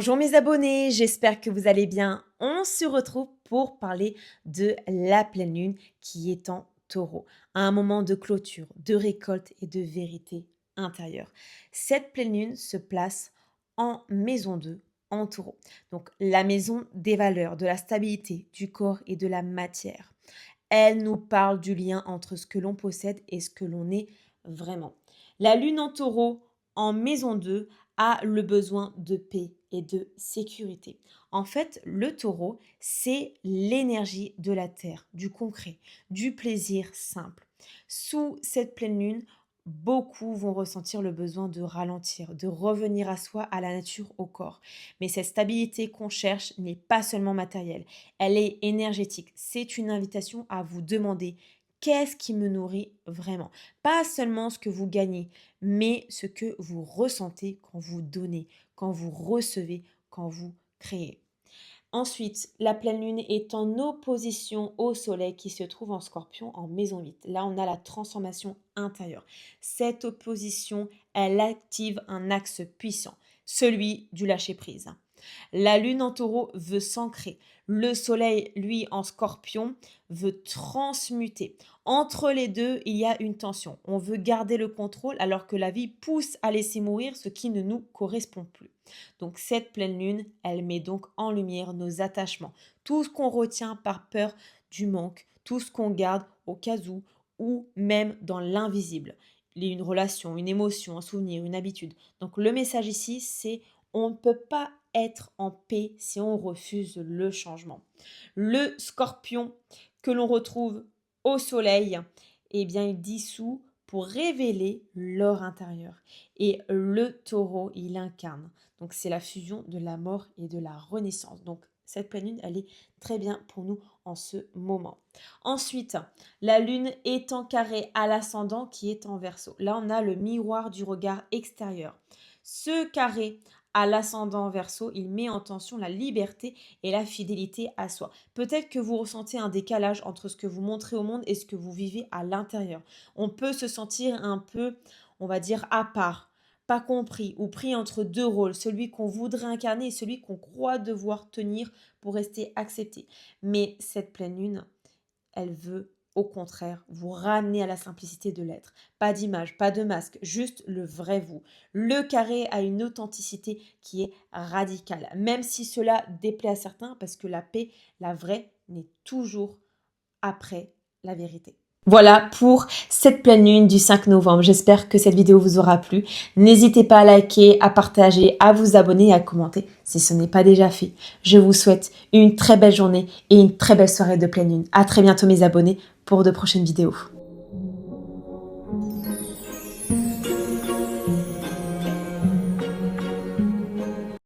Bonjour mes abonnés, j'espère que vous allez bien. On se retrouve pour parler de la pleine lune qui est en taureau, à un moment de clôture, de récolte et de vérité intérieure. Cette pleine lune se place en maison 2, en taureau. Donc la maison des valeurs, de la stabilité, du corps et de la matière. Elle nous parle du lien entre ce que l'on possède et ce que l'on est vraiment. La lune en taureau en maison 2 a le besoin de paix et de sécurité. En fait, le taureau, c'est l'énergie de la terre, du concret, du plaisir simple. Sous cette pleine lune, beaucoup vont ressentir le besoin de ralentir, de revenir à soi, à la nature, au corps. Mais cette stabilité qu'on cherche n'est pas seulement matérielle, elle est énergétique. C'est une invitation à vous demander qu'est-ce qui me nourrit vraiment. Pas seulement ce que vous gagnez, mais ce que vous ressentez quand vous donnez, quand vous recevez, quand vous créez. Ensuite, la pleine lune est en opposition au soleil qui se trouve en scorpion en maison 8. Là, on a la transformation intérieure. Cette opposition, elle active un axe puissant, celui du lâcher-prise. La lune en taureau veut s'ancrer. Le soleil, lui, en scorpion, veut transmuter. Entre les deux, il y a une tension. On veut garder le contrôle alors que la vie pousse à laisser mourir ce qui ne nous correspond plus. Donc cette pleine lune, elle met donc en lumière nos attachements. Tout ce qu'on retient par peur du manque, tout ce qu'on garde au cas où, ou même dans l'invisible. Une relation, une émotion, un souvenir, une habitude. Donc le message ici, c'est on ne peut pas être en paix si on refuse le changement. Le scorpion que l'on retrouve au soleil, eh bien, il dissout pour révéler l'or intérieur. Et le taureau, il incarne. Donc, c'est la fusion de la mort et de la renaissance. Donc, cette pleine lune, elle est très bien pour nous en ce moment. Ensuite, la lune est en carré à l'ascendant qui est en verseau. Là, on a le miroir du regard extérieur. Ce carré à l'ascendant verseau, il met en tension la liberté et la fidélité à soi. Peut-être que vous ressentez un décalage entre ce que vous montrez au monde et ce que vous vivez à l'intérieur. On peut se sentir un peu, on va dire, à part, pas compris ou pris entre deux rôles, celui qu'on voudrait incarner et celui qu'on croit devoir tenir pour rester accepté. Mais cette pleine lune, elle veut au contraire vous ramener à la simplicité de l'être. Pas d'image, pas de masque, juste le vrai vous. Le carré a une authenticité qui est radicale, même si cela déplaît à certains, parce que la paix, la vraie, n'est toujours après la vérité. Voilà pour cette pleine lune du 5 novembre. J'espère que cette vidéo vous aura plu. N'hésitez pas à liker, à partager, à vous abonner et à commenter si ce n'est pas déjà fait. Je vous souhaite une très belle journée et une très belle soirée de pleine lune. À très bientôt mes abonnés pour de prochaines vidéos.